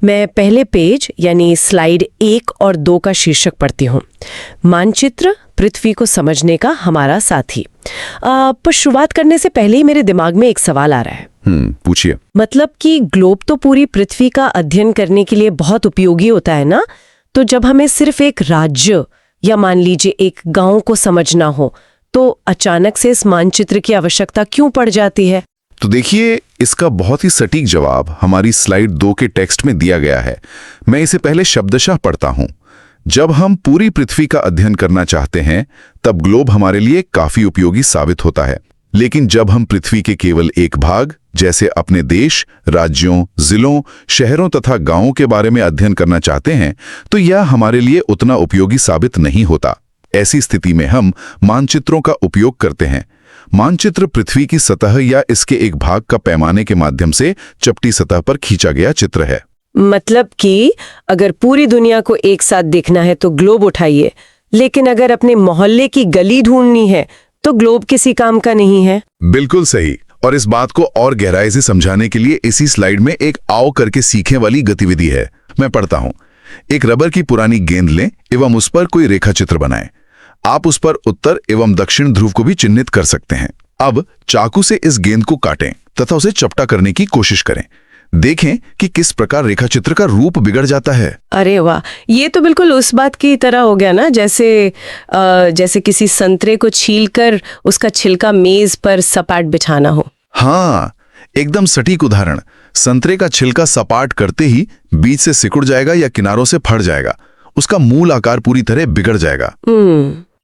मैं पहले पेज यानी स्लाइड 1 और 2 का शीर्षक पढ़ती हूँ। मानचित्र पृथ्वी को समझने का हमारा साथी। पर शुरुआत करने से पहले ही मेरे दिमाग में एक सवाल आ रहा है। पूछिए। मतलब कि ग्लोब तो पूरी पृथ्वी का अध्ययन करने के लिए बहुत उपयोगी होता है ना, तो जब हमें सिर्फ एक राज्य या मान लीजिए एक गांव को समझना हो तो अचानक से इस मानचित्र की आवश्यकता क्यों पड़ जाती है? तो देखिए, इसका बहुत ही सटीक जवाब हमारी स्लाइड 2 के टेक्स्ट में दिया गया है। मैं इसे पहले शब्दशः पढ़ता हूं। जब हम पूरी पृथ्वी का अध्ययन करना चाहते हैं तब ग्लोब हमारे लिए काफी उपयोगी साबित होता है। लेकिन जब हम पृथ्वी के केवल एक भाग जैसे अपने देश, राज्यों, जिलों, शहरों तथा गांवों के बारे में अध्ययन करना चाहते हैं तो यह हमारे लिए उतना उपयोगी साबित नहीं होता। ऐसी स्थिति में हम मानचित्रों का उपयोग करते हैं। मानचित्र पृथ्वी की सतह या इसके एक भाग का पैमाने के माध्यम से चपटी सतह पर खींचा गया चित्र है। मतलब कि अगर पूरी दुनिया को एक साथ देखना है तो ग्लोब उठाइए, लेकिन अगर अपने मोहल्ले की गली ढूंढनी है तो ग्लोब किसी काम का नहीं है। बिल्कुल सही। और इस बात को और गहराई से समझाने के लिए इसी स्लाइड में एक आओ करके सीखें वाली गतिविधि है। मैं पढ़ता हूं। एक रबर की पुरानी गेंद लें एवं उस पर कोई रेखा चित्र बनाएं। आप उस पर उत्तर एवं दक्षिण ध्रुव को भी चिन्हित कर सकते हैं। अब चाकू से इस गेंद को काटें तथा उसे चपटा करने की कोशिश करें। देखें कि किस प्रकार रेखा चित्र का रूप बिगड़ जाता है। अरे वाह, ये तो बिल्कुल उस बात की तरह हो गया ना, जैसे किसी संतरे को छीलकर उसका छिलका मेज पर सपाट बिछाना हो। हाँ, एकदम सटीक उदाहरण। संतरे का छिलका सपाट करते ही बीच से सिकुड़ जाएगा या किनारों से फट जाएगा। उसका मूल आकार पूरी तरह बिगड़ जाएगा।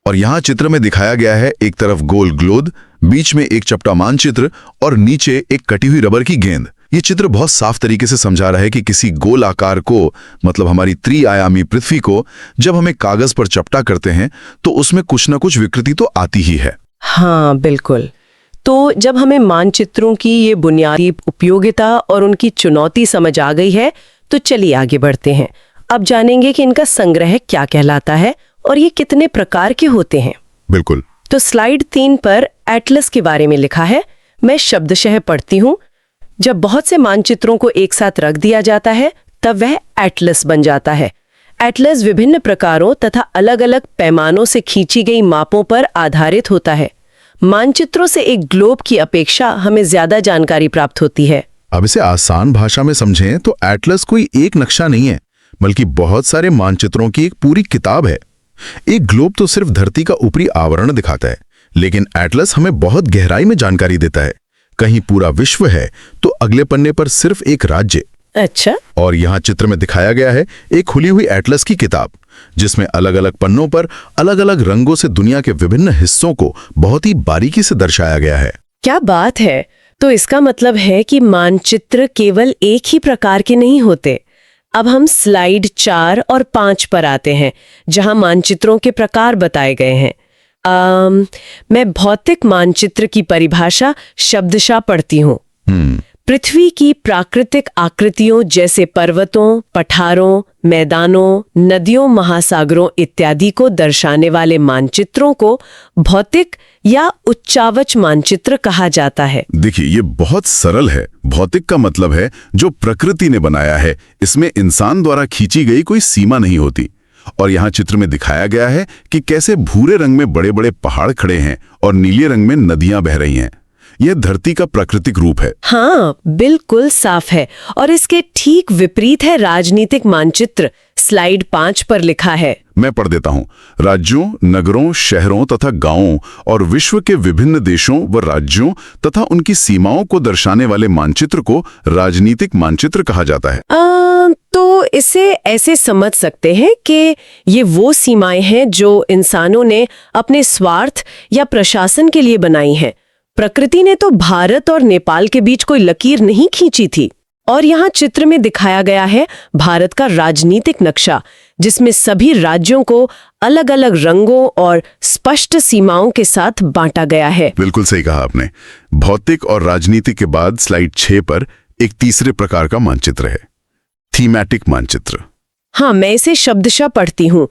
और यहाँ चित्र में दिखाया गया है, एक तरफ गोल ग्लोब, बीच में एक चपटा मानचित्र और नीचे एक कटी हुई रबर की गेंद। ये चित्र बहुत साफ तरीके से समझा रहा है कि किसी गोल आकार को, मतलब हमारी त्रिआयामी पृथ्वी को, जब हमें कागज पर चपटा करते हैं तो उसमें कुछ न कुछ विकृति तो आती ही है। हाँ बिल्कुल। तो जब हमें मानचित्रों की ये बुनियादी उपयोगिता और उनकी चुनौती समझ आ गई है तो चलिए आगे बढ़ते हैं। अब जानेंगे कि इनका संग्रह क्या कहलाता है और ये कितने प्रकार के होते हैं। बिल्कुल। तो स्लाइड 3 पर एटलस के बारे में लिखा है। मैं शब्दशः पढ़ती हूँ। जब बहुत से मानचित्रों को एक साथ रख दिया जाता है तब वह एटलस बन जाता है। एटलस विभिन्न प्रकारों तथा अलग अलग पैमानों से खींची गई मापों पर आधारित होता है। मानचित्रों से एक ग्लोब की अपेक्षा हमें ज्यादा जानकारी प्राप्त होती है। अब इसे आसान भाषा में समझें तो एटलस कोई एक नक्शा नहीं है, बल्कि बहुत सारे मानचित्रों की एक पूरी किताब है। एक ग्लोब तो सिर्फ धरती का ऊपरी आवरण दिखाता है, लेकिन एटलस हमें बहुत गहराई में जानकारी देता है। कहीं पूरा विश्व है तो अगले पन्ने पर सिर्फ एक राज्य। अच्छा। और यहाँ चित्र में दिखाया गया है एक खुली हुई एटलस की किताब, जिसमें अलग अलग पन्नों पर अलग अलग रंगों से दुनिया के विभिन्न हिस्सों को बहुत ही बारीकी से दर्शाया गया है। क्या बात है। तो इसका मतलब है कि मानचित्र केवल एक ही प्रकार के नहीं होते। अब हम स्लाइड 4 और 5 पर आते हैं, जहां मानचित्रों के प्रकार बताए गए हैं। मैं भौतिक मानचित्र की परिभाषा शब्दशः पढ़ती हूँ। पृथ्वी की प्राकृतिक आकृतियों जैसे पर्वतों, पठारों, मैदानों, नदियों, महासागरों इत्यादि को दर्शाने वाले मानचित्रों को भौतिक या उच्चावच मानचित्र कहा जाता है। देखिए, ये बहुत सरल है। भौतिक का मतलब है जो प्रकृति ने बनाया है। इसमें इंसान द्वारा खींची गई कोई सीमा नहीं होती। और यहाँ चित्र में दिखाया गया है कि कैसे भूरे रंग में बड़े बड़े पहाड़ खड़े हैं और नीले रंग में नदियां बह रही हैं। यह धरती का प्राकृतिक रूप है। हाँ, बिल्कुल साफ है। और इसके ठीक विपरीत है राजनीतिक मानचित्र। स्लाइड 5 पर लिखा है। मैं पढ़ देता हूँ। राज्यों, नगरों, शहरों तथा गांवों और विश्व के विभिन्न देशों व राज्यों तथा उनकी सीमाओं को दर्शाने वाले मानचित्र को राजनीतिक मानचित्र कहा जाता है। तो इसे ऐसे समझ सकते हैं कि ये वो सीमाएं हैं जो इंसानों ने अपने स्वार्थ या प्रशासन के लिए बनाई हैं। प्रकृति ने तो भारत और नेपाल के बीच कोई लकीर नहीं खींची थी। और यहाँ चित्र में दिखाया गया है भारत का राजनीतिक नक्शा, जिसमें सभी राज्यों को अलग अलग रंगों और स्पष्ट सीमाओं के साथ बांटा गया है। बिल्कुल सही कहा आपने। भौतिक और राजनीतिक के बाद स्लाइड 6 पर एक तीसरे प्रकार का मानचित्र है, थीमैटिक मानचित्र। हाँ, मैं इसे शब्दशः पढ़ती हूँ।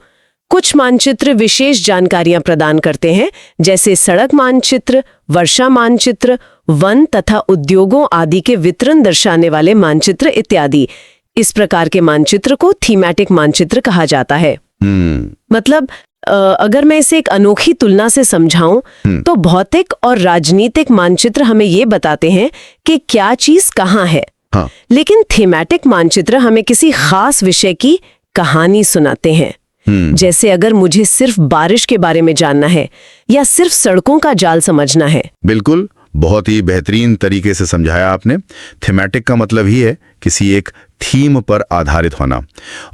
कुछ मानचित्र विशेष जानकारियां प्रदान करते हैं, जैसे सड़क मानचित्र, वर्षा मानचित्र, वन तथा उद्योगों आदि के वितरण दर्शाने वाले मानचित्र इत्यादि। इस प्रकार के मानचित्र को थीमैटिक मानचित्र कहा जाता है। मतलब अगर मैं इसे एक अनोखी तुलना से समझाऊं तो भौतिक और राजनीतिक मानचित्र हमें ये बताते हैं कि क्या चीज कहाँ है। हाँ। लेकिन थीमैटिक मानचित्र हमें किसी खास विषय की कहानी सुनाते हैं। जैसे अगर मुझे सिर्फ बारिश के बारे में जानना है या सिर्फ सड़कों का जाल समझना है। बिल्कुल, बहुत ही बेहतरीन तरीके से समझाया आपने। थीमैटिक का मतलब ही है किसी एक थीम पर आधारित होना।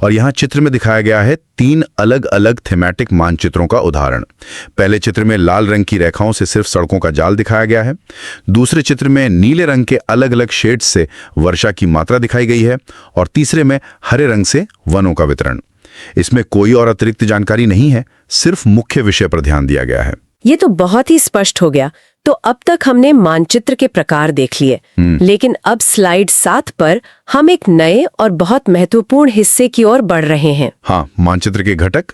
और यहाँ चित्र में दिखाया गया है 3 अलग अलग थीमैटिक मानचित्रों का उदाहरण। पहले चित्र में लाल रंग की रेखाओं से सिर्फ सड़कों का जाल दिखाया गया है। दूसरे चित्र में नीले रंग के अलग अलग शेड्स से वर्षा की मात्रा दिखाई गई है। और तीसरे में हरे रंग से वनों का वितरण। इसमें कोई और अतिरिक्त जानकारी नहीं है, सिर्फ मुख्य विषय पर ध्यान दिया गया है। ये तो बहुत ही स्पष्ट हो गया। तो अब तक हमने मानचित्र के प्रकार देख लिए, लेकिन अब स्लाइड 7 पर हम एक नए और बहुत महत्वपूर्ण हिस्से की ओर बढ़ रहे हैं। हाँ, मानचित्र के घटक।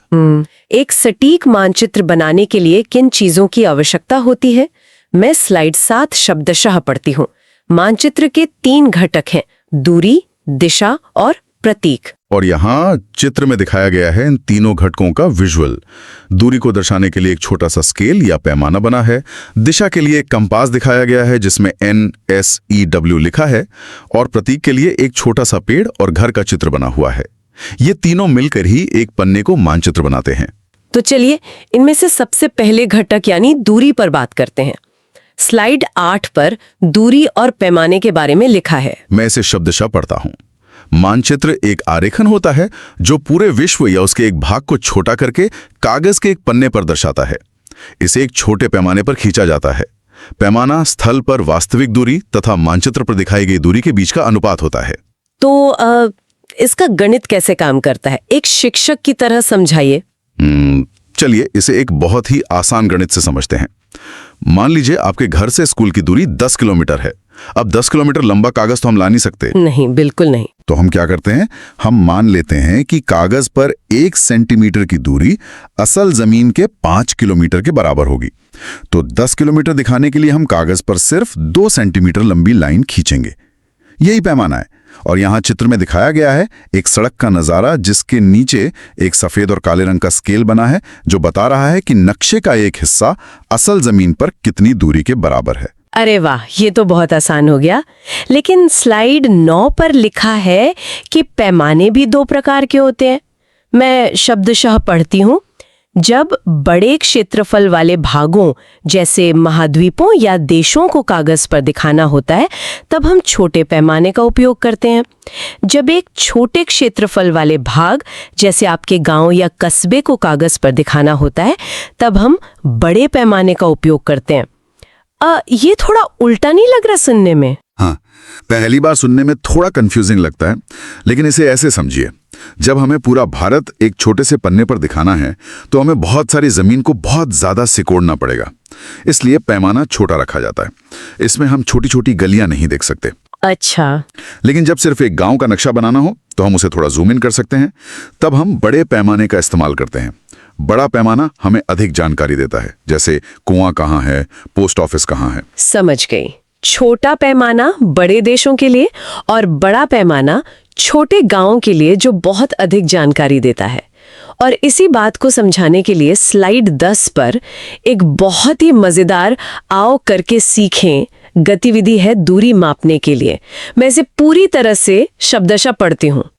एक सटीक मानचित्र बनाने के लिए किन चीजों की आवश्यकता होती है? मैं स्लाइड 7 शब्दशः पढ़ती हूँ। मानचित्र के 3 घटक हैं, दूरी, दिशा और प्रतीक। और यहाँ चित्र में दिखाया गया है इन तीनों घटकों का विजुअल। दूरी को दर्शाने के लिए एक छोटा सा स्केल या पैमाना बना है। दिशा के लिए एक कंपास दिखाया गया है जिसमें NSEW लिखा है। और प्रतीक के लिए एक छोटा सा पेड़ और घर का चित्र बना हुआ है। ये तीनों मिलकर ही एक पन्ने को मानचित्र बनाते हैं। तो चलिए इनमें से सबसे पहले घटक यानी दूरी पर बात करते हैं। स्लाइड 8 पर दूरी और पैमाने के बारे में लिखा है। मैं इसे शब्दशः पढ़ता हूँ। मानचित्र एक आरेखन होता है जो पूरे विश्व या उसके एक भाग को छोटा करके कागज के एक पन्ने पर दर्शाता है। इसे एक छोटे पैमाने पर खींचा जाता है। पैमाना स्थल पर वास्तविक दूरी तथा मानचित्र पर दिखाई गई दूरी के बीच का अनुपात होता है। तो इसका गणित कैसे काम करता है? एक शिक्षक की तरह समझाइए। चलिए इसे एक बहुत ही आसान गणित से समझते हैं। मान लीजिए आपके घर से स्कूल की दूरी 10 किलोमीटर है। अब 10 किलोमीटर लंबा कागज तो हम ला नहीं सकते। नहीं, बिल्कुल नहीं। तो हम क्या करते हैं, हम मान लेते हैं कि कागज पर 1 सेंटीमीटर की दूरी असल जमीन के 5 किलोमीटर के बराबर होगी। तो 10 किलोमीटर दिखाने के लिए हम कागज पर सिर्फ 2 सेंटीमीटर लंबी लाइन खींचेंगे। यही पैमाना है। और यहाँ चित्र में दिखाया गया है एक सड़क का नजारा जिसके नीचे एक सफेद और काले रंग का स्केल बना है जो बता रहा है कि नक्शे का एक हिस्सा असल जमीन पर कितनी दूरी के बराबर है। अरे वाह, ये तो बहुत आसान हो गया। लेकिन स्लाइड 9 पर लिखा है कि पैमाने भी 2 प्रकार के होते हैं। मैं शब्दशः पढ़ती हूँ। जब बड़े क्षेत्रफल वाले भागों जैसे महाद्वीपों या देशों को कागज पर दिखाना होता है तब हम छोटे पैमाने का उपयोग करते हैं। जब एक छोटे क्षेत्रफल वाले भाग जैसे आपके गांव या कस्बे को कागज पर दिखाना होता है तब हम बड़े पैमाने का उपयोग करते हैं। ये थोड़ा उल्टा नहीं लग रहा सुनने में? हाँ, पहली बार सुनने में थोड़ा कंफ्यूजिंग लगता है, लेकिन इसे ऐसे समझिए। जब हमें पूरा भारत एक छोटे से पन्ने पर दिखाना है तो हमें बहुत सारी जमीन को बहुत ज्यादा सिकोड़ना पड़ेगा। इसलिए पैमाना छोटा रखा जाता है। इसमें हम छोटी छोटी गलियां नहीं देख सकते। अच्छा। लेकिन जब सिर्फ एक गांव का नक्शा बनाना हो तो हम उसे थोड़ा जूम इन कर सकते हैं। तब हम बड़े पैमाने का इस्तेमाल करते हैं। बड़ा पैमाना हमें अधिक जानकारी देता है, जैसे कुआं कहाँ है, पोस्ट ऑफिस कहाँ है। समझ गई। छोटा पैमाना बड़े देशों के लिए और बड़ा पैमाना छोटे गांवों के लिए जो बहुत अधिक जानकारी देता है। और इसी बात को समझाने के लिए स्लाइड 10 पर एक बहुत ही मजेदार आओ करके सीखें गतिविधि है दूरी मापने के लिए। मैं इसे पूरी तरह से शब्दशः पढ़ती हूँ।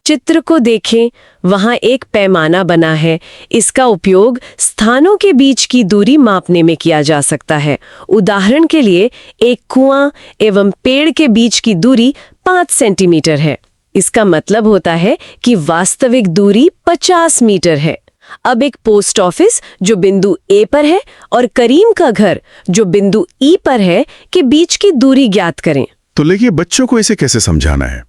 चित्र को देखें, वहां एक पैमाना बना है। इसका उपयोग स्थानों के बीच की दूरी मापने में किया जा सकता है। उदाहरण के लिए एक कुआं एवं पेड़ के बीच की दूरी 5 सेंटीमीटर है। इसका मतलब होता है कि वास्तविक दूरी 50 मीटर है। अब एक पोस्ट ऑफिस जो बिंदु ए पर है और करीम का घर जो बिंदु ई पर है के बीच की दूरी ज्ञात करें। तो लेकिन बच्चों को इसे कैसे समझाना है?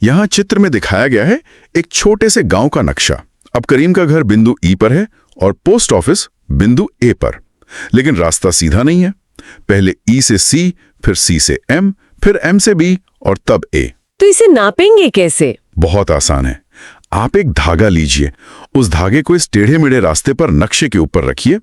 यहाँ चित्र में दिखाया गया है एक छोटे से गांव का नक्शा। अब करीम का घर बिंदु ई पर है और पोस्ट ऑफिस बिंदु ए पर, लेकिन रास्ता सीधा नहीं है। पहले ई से सी, फिर सी से एम, फिर एम से बी और तब ए। तो इसे नापेंगे कैसे? बहुत आसान है। आप एक धागा लीजिए, उस धागे को इस टेढ़े मेढ़े रास्ते पर नक्शे के ऊपर रखिए,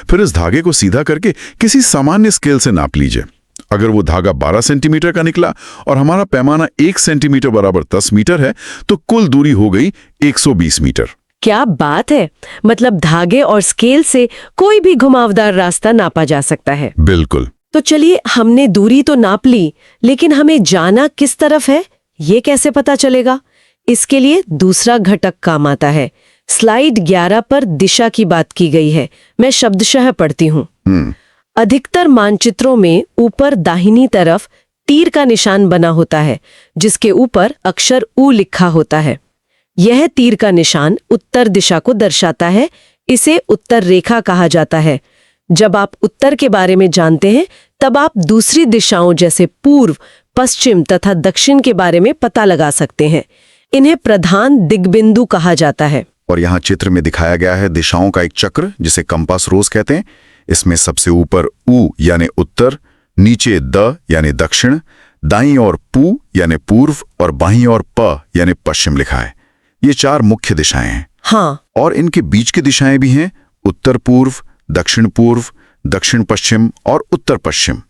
फिर इस धागे को सीधा करके किसी सामान्य स्केल से नाप लीजिए। अगर वो धागा 12 सेंटीमीटर का निकला और हमारा पैमाना 1 सेंटीमीटर बराबर 10 मीटर है तो कुल दूरी हो गई 120 मीटर। क्या बात है! मतलब धागे और स्केल से कोई भी घुमावदार रास्ता नापा जा सकता है। बिल्कुल। तो चलिए, हमने दूरी तो नाप ली, लेकिन हमें जाना किस तरफ है ये कैसे पता चलेगा? इसके लिए दूसरा घटक काम आता है। स्लाइड 11 पर दिशा की बात की गई है। मैं शब्दशः पढ़ती हूँ। अधिकतर मानचित्रों में ऊपर दाहिनी तरफ तीर का निशान बना होता है, जिसके ऊपर अक्षर उ लिखा होता है। यह तीर का निशान उत्तर दिशा को दर्शाता है। इसे उत्तर रेखा कहा जाता है। जब आप उत्तर के बारे में जानते हैं, तब आप दूसरी दिशाओं जैसे पूर्व, पश्चिम तथा दक्षिण के बारे में पता लगा सकते हैं। इन्हें प्रधान दिग्बिंदु कहा जाता है। और यहाँ चित्र में दिखाया गया है दिशाओं का एक चक्र, जिसे कंपास रोज कहते हैं। इसमें सबसे ऊपर उ यानी उत्तर, नीचे द यानी दक्षिण, दाईं ओर पू यानी पूर्व और बाईं ओर प यानी पश्चिम लिखा है। ये 4 मुख्य दिशाएं हैं। हाँ, और इनके बीच की दिशाएं भी हैं, उत्तर पूर्व, दक्षिण पूर्व, दक्षिण पश्चिम और उत्तर पश्चिम।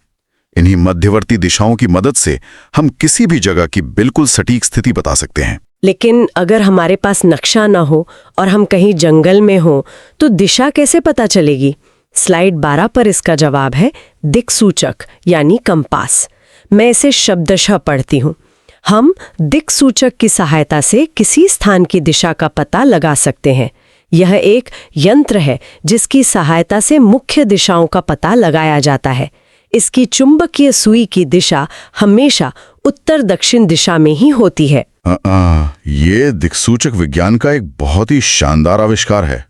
इन्हीं मध्यवर्ती दिशाओं की मदद से हम किसी भी जगह की बिल्कुल सटीक स्थिति बता सकते हैं। लेकिन अगर हमारे पास नक्शा ना हो और हम कहीं जंगल में हो, तो दिशा कैसे पता चलेगी? स्लाइड 12 पर इसका जवाब है दिक्सूचक यानी कंपास। मैं इसे शब्दशः पढ़ती हूँ। हम दिक्सूचक की सहायता से किसी स्थान की दिशा का पता लगा सकते हैं। यह एक यंत्र है जिसकी सहायता से मुख्य दिशाओं का पता लगाया जाता है। इसकी चुंबकीय सुई की दिशा हमेशा उत्तर दक्षिण दिशा में ही होती है। ये दिक्सूचक विज्ञान का एक बहुत ही शानदार आविष्कार है।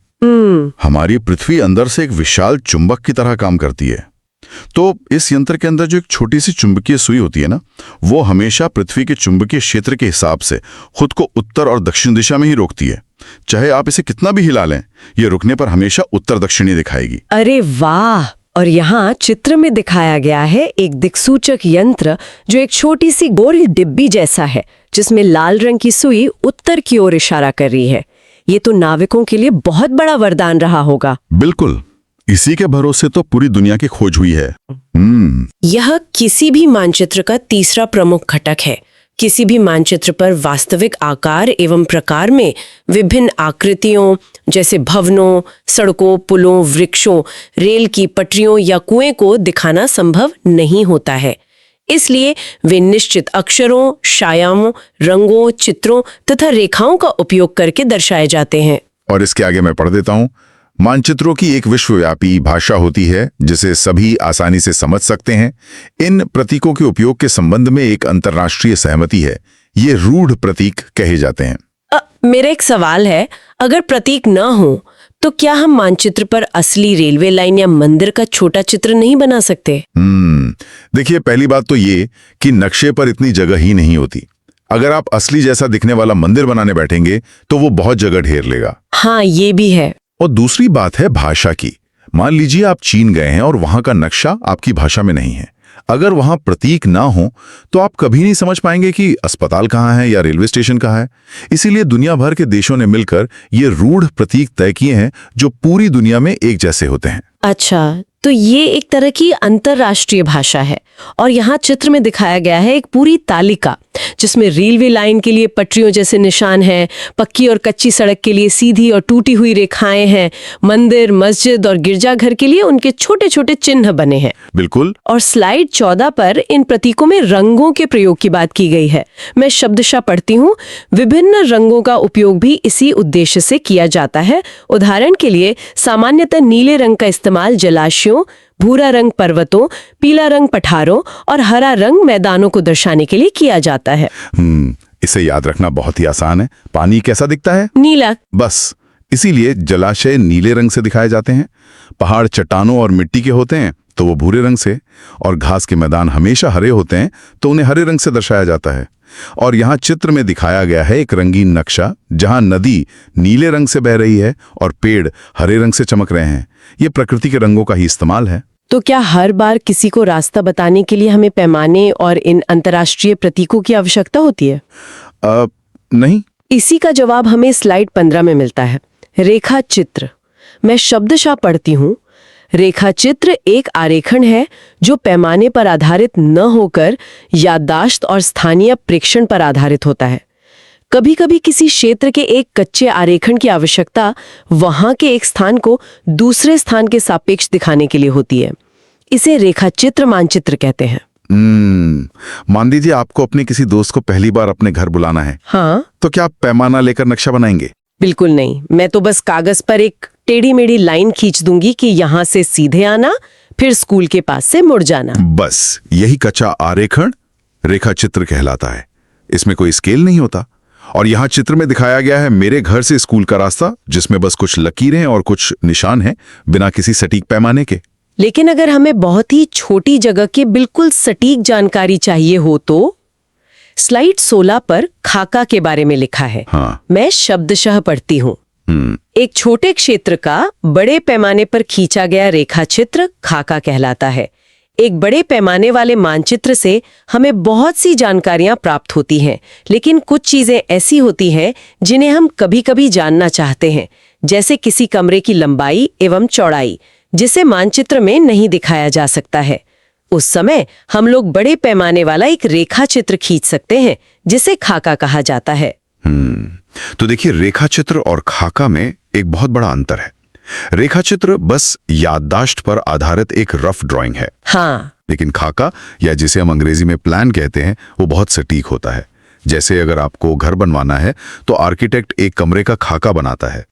हमारी पृथ्वी अंदर से एक विशाल चुंबक की तरह काम करती है। तो इस यंत्र के अंदर जो एक छोटी सी चुंबकीय सुई होती है ना, वो हमेशा पृथ्वी के चुंबकीय क्षेत्र के हिसाब से खुद को उत्तर और दक्षिण दिशा में ही रोकती है। चाहे आप इसे कितना भी हिला लें, ये रुकने पर हमेशा उत्तर दक्षिणी दिखाएगी। अरे वाह! और यहाँ चित्र में दिखाया गया है एक दिक्सूचक यंत्र जो एक छोटी सी गोल डिब्बी जैसा है, जिसमें लाल रंग की सुई उत्तर की ओर इशारा कर रही है। ये तो नाविकों के लिए बहुत बड़ा वरदान रहा होगा। बिल्कुल, इसी के भरोसे तो पूरी दुनिया की खोज हुई है। यह किसी भी मानचित्र का तीसरा प्रमुख घटक है। किसी भी मानचित्र पर वास्तविक आकार एवं प्रकार में विभिन्न आकृतियों जैसे भवनों, सड़कों, पुलों, वृक्षों, रेल की पटरियों या कुएं को दिखाना संभव नहीं होता है। इसलिए वे निश्चित अक्षरों, छायाओं, रंगों, चित्रों तथा रेखाओं का उपयोग करके दर्शाए जाते हैं। और इसके आगे मैं पढ़ देता हूँ। मानचित्रों की एक विश्वव्यापी भाषा होती है जिसे सभी आसानी से समझ सकते हैं। इन प्रतीकों के उपयोग के संबंध में एक अंतर्राष्ट्रीय सहमति है। ये रूढ़ प्रतीक कहे जाते हैं। मेरा एक सवाल है, अगर प्रतीक न हो तो क्या हम मानचित्र पर असली रेलवे लाइन या मंदिर का छोटा चित्र नहीं बना सकते? देखिए, पहली बात तो ये कि नक्शे पर इतनी जगह ही नहीं होती। अगर आप असली जैसा दिखने वाला मंदिर बनाने बैठेंगे तो वो बहुत जगह ढेर लेगा। हाँ, ये भी है। और दूसरी बात है भाषा की। मान लीजिए आप चीन गए हैं और वहां का नक्शा आपकी भाषा में नहीं है। अगर वहां प्रतीक ना हो तो आप कभी नहीं समझ पाएंगे कि अस्पताल कहाँ है या रेलवे स्टेशन कहाँ है। इसीलिए दुनिया भर के देशों ने मिलकर ये रूढ़ प्रतीक तय किए हैं जो पूरी दुनिया में एक जैसे होते हैं। अच्छा, तो ये एक तरह की अंतर्राष्ट्रीय भाषा है। और यहाँ चित्र में दिखाया गया है एक पूरी तालिका जिसमें रेलवे लाइन के लिए पटरियों जैसे निशान हैं, पक्की और कच्ची सड़क के लिए सीधी और टूटी हुई रेखाएं हैं, मंदिर, मस्जिद और गिरजाघर के लिए उनके छोटे छोटे चिन्ह बने हैं। बिल्कुल। और स्लाइड 14 पर इन प्रतीकों में रंगों के प्रयोग की बात की गई है। मैं शब्दशः पढ़ती हूँ। विभिन्न रंगों का उपयोग भी इसी उद्देश्य से किया जाता है। उदाहरण के लिए सामान्यतः नीले रंग का इस्तेमाल जलाशयों, भूरा रंग पर्वतों, पीला रंग पठारों और हरा रंग मैदानों को दर्शाने के लिए किया जाता है। इसे याद रखना बहुत ही आसान है। पानी कैसा दिखता है? नीला। बस इसीलिए जलाशय नीले रंग से दिखाए जाते हैं। पहाड़ चट्टानों और मिट्टी के होते हैं तो वो भूरे रंग से, और घास के मैदान हमेशा हरे होते हैं तो उन्हें हरे रंग से दर्शाया जाता है। और यहाँ चित्र में दिखाया गया है एक रंगीन नक्शा जहाँ नदी नीले रंग से बह रही है और पेड़ हरे रंग से चमक रहे हैं। ये प्रकृति के रंगों का ही इस्तेमाल है। तो क्या हर बार किसी को रास्ता बताने के लिए हमें पैमाने और इन अंतर्राष्ट्रीय प्रतीकों की आवश्यकता होती है? नहीं। इसी का जवाब हमें स्लाइड 15 में मिलता है। रेखा चित्र। मैं शब्दशः पढ़ती हूँ। रेखाचित्र एक आरेखन है जो पैमाने पर आधारित न होकर याददाश्त और स्थानीय प्रेक्षण पर आधारित होता है। कभी-कभी किसी क्षेत्र के एक कच्चे आरेखन की आवश्यकता वहां के एक स्थान को दूसरे स्थान के सापेक्ष दिखाने के लिए होती है। इसे रेखाचित्र मानचित्र कहते हैं। मान लीजिए आपको अपने किसी दोस्त को पहली बार अपने घर बुलाना है, हाँ, तो क्या आप पैमाना लेकर नक्शा बनाएंगे? बिल्कुल नहीं। मैं तो बस कागज पर एक टेढ़ी मेढ़ी लाइन खींच दूंगी कि यहाँ से सीधे आना, फिर स्कूल के पास से मुड़ जाना। बस यही कच्चा आरेखन रेखाचित्र कहलाता है। इसमें कोई स्केल नहीं होता। और यहाँ चित्र में दिखाया गया है मेरे घर से स्कूल का रास्ता, जिसमें बस कुछ लकीरें और कुछ निशान हैं, बिना किसी सटीक पैमाने के। लेकिन अगर हमें बहुत ही छोटी जगह की बिल्कुल सटीक जानकारी चाहिए हो तो स्लाइड 16 पर खाका के बारे में लिखा है। हाँ। मैं शब्दशः पढ़ती हूँ। एक छोटे क्षेत्र का बड़े पैमाने पर खींचा गया रेखाचित्र खाका कहलाता है। एक बड़े पैमाने वाले मानचित्र से हमें बहुत सी जानकारियां प्राप्त होती हैं, लेकिन कुछ चीजें ऐसी होती हैं जिन्हें हम कभी-कभी जानना चाहते हैं, जैसे किसी कमरे की लंबाई एवं चौड़ाई, जिसे मानचित्र में नहीं दिखाया जा सकता है। उस समय हम लोग बड़े पैमाने वाला एक रेखाचित्र खींच सकते हैं, जिसे खाका कहा जाता है। तो देखिए, रेखाचित्र और खाका में एक बहुत बड़ा अंतर है। रेखाचित्र बस याददाश्त पर आधारित एक रफ ड्राइंग है। हाँ। लेकिन खाका, या जिसे हम अंग्रेजी में प्लान कहते हैं, वो बहुत सटीक होता है। जैसे अगर आपको घर बनवाना है तो आर्किटेक्ट एक कमरे का खाका बनाता है।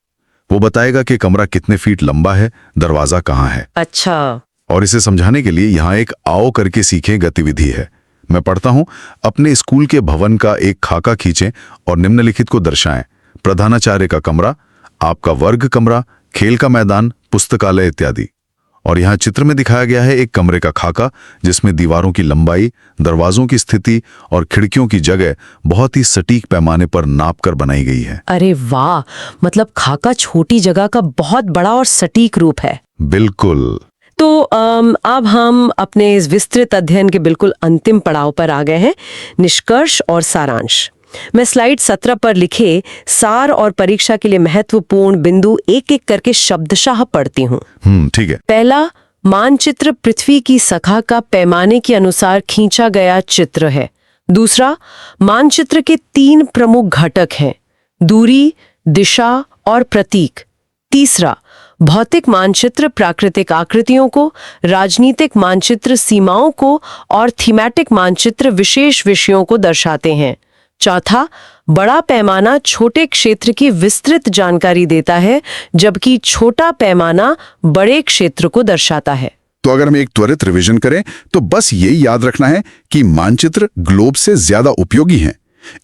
वो बताएगा कि कमरा कितने फीट लंबा है, दरवाजा कहाँ है। अच्छा। और इसे समझाने के लिए यहाँ एक आओ करके सीखें गतिविधि है। मैं पढ़ता हूँ, अपने स्कूल के भवन का एक खाका खींचें और निम्नलिखित को दर्शाएं। प्रधानाचार्य का कमरा, आपका वर्ग कमरा, खेल का मैदान, पुस्तकालय इत्यादि। और यहाँ चित्र में दिखाया गया है एक कमरे का खाका, जिसमें दीवारों की लंबाई, दरवाजों की स्थिति और खिड़कियों की जगह बहुत ही सटीक पैमाने पर नाप कर बनाई गई है। अरे वाह, मतलब खाका छोटी जगह का बहुत बड़ा और सटीक रूप है। बिल्कुल। तो अब हम अपने इस विस्तृत अध्ययन के बिल्कुल अंतिम पड़ाव पर आ गए हैं, निष्कर्ष और सारांश। मैं स्लाइड 17 पर लिखे सार और परीक्षा के लिए महत्वपूर्ण बिंदु एक एक करके शब्दशः पढ़ती हूँ। ठीक है। पहला, मानचित्र पृथ्वी की सतह का पैमाने के अनुसार खींचा गया चित्र है। दूसरा, मानचित्र के 3 प्रमुख घटक हैं, दूरी, दिशा और प्रतीक। तीसरा, भौतिक मानचित्र प्राकृतिक आकृतियों को, राजनीतिक मानचित्र सीमाओं को और थीमेटिक मानचित्र विशेष विषयों को दर्शाते हैं। चौथा, बड़ा पैमाना छोटे क्षेत्र की विस्तृत जानकारी देता है, जबकि छोटा पैमाना बड़े क्षेत्र को दर्शाता है। तो अगर हम एक त्वरित रिवीजन करें तो बस यही याद रखना है कि मानचित्र ग्लोब से ज्यादा उपयोगी हैं।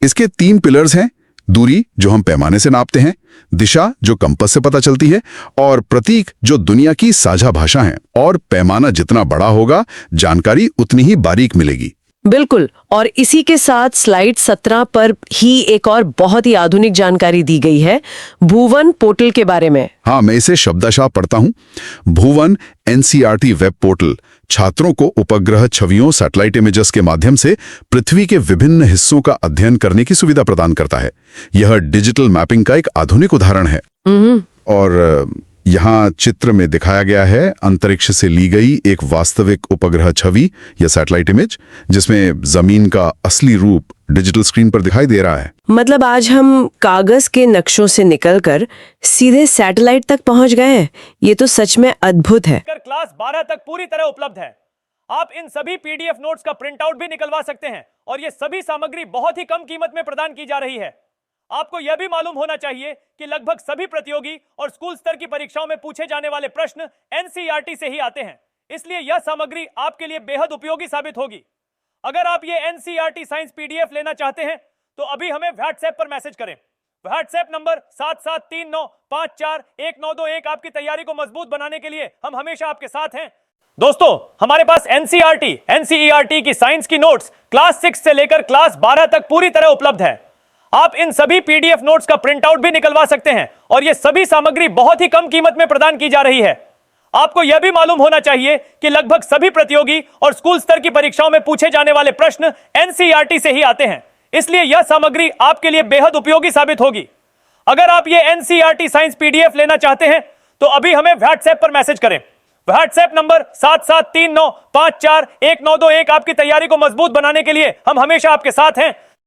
इसके 3 पिलर्स हैं, दूरी जो हम पैमाने से नापते हैं, दिशा जो कंपास से पता चलती है, और प्रतीक जो दुनिया की साझा भाषा है। और पैमाना जितना बड़ा होगा, जानकारी उतनी ही बारीक मिलेगी। बिल्कुल। और इसी के साथ स्लाइड 17 पर ही एक और बहुत ही आधुनिक जानकारी दी गई है, भुवन पोर्टल के बारे में। हाँ, मैं इसे शब्दशः पढ़ता हूँ। भुवन एनसीईआरटी वेब पोर्टल छात्रों को उपग्रह छवियों, सैटेलाइट इमेजेस के माध्यम से पृथ्वी के विभिन्न हिस्सों का अध्ययन करने की सुविधा प्रदान करता है। यह डिजिटल मैपिंग का एक आधुनिक उदाहरण है। और यहाँ चित्र में दिखाया गया है अंतरिक्ष से ली गई एक वास्तविक उपग्रह छवि या सैटेलाइट इमेज, जिसमें जमीन का असली रूप डिजिटल स्क्रीन पर दिखाई दे रहा है। मतलब आज हम कागज के नक्शों से निकलकर सीधे सैटेलाइट तक पहुंच गए हैं। ये तो सच में अद्भुत है। क्लास 12 तक पूरी तरह उपलब्ध है। आप इन सभी पीडीएफ नोट्स का प्रिंट आउट भी निकलवा सकते हैं और ये सभी सामग्री बहुत ही कम कीमत में प्रदान की जा रही है। आपको यह भी मालूम होना चाहिए कि लगभग सभी प्रतियोगी और स्कूल स्तर की परीक्षाओं में पूछे जाने वाले प्रश्न एनसीईआरटी से ही आते हैं, इसलिए यह सामग्री आपके लिए बेहद उपयोगी साबित होगी। अगर आप ये एनसीईआरटी साइंस पीडीएफ लेना चाहते हैं तो अभी हमें व्हाट्सएप पर मैसेज करें। WhatsApp number 7739541921। आपकी तैयारी को मजबूत बनाने के लिए हम हमेशा आपके साथ हैं। दोस्तों, हमारे पास एनसीईआरटी की साइंस की नोट्स क्लास 6 से लेकर क्लास 12 तक पूरी तरह उपलब्ध है। आप इन सभी पीडीएफ नोट्स का प्रिंट आउट भी निकलवा सकते हैं और यह सभी सामग्री बहुत ही कम कीमत में प्रदान की जा रही है। आपको यह भी मालूम होना चाहिए कि लगभग सभी प्रतियोगी और स्कूल स्तर की परीक्षाओं में पूछे जाने वाले प्रश्न एनसीईआरटी से ही आते हैं, इसलिए यह सामग्री आपके लिए बेहद उपयोगी साबित होगी। अगर आप ये एनसीईआरटी साइंस पीडीएफ लेना चाहते हैं तो अभी हमें व्हाट्सएप पर मैसेज करें। व्हाट्सएप नंबर 7739541921 आपकी तैयारी को मजबूत बनाने के लिए हम हमेशा आपके साथ हैं।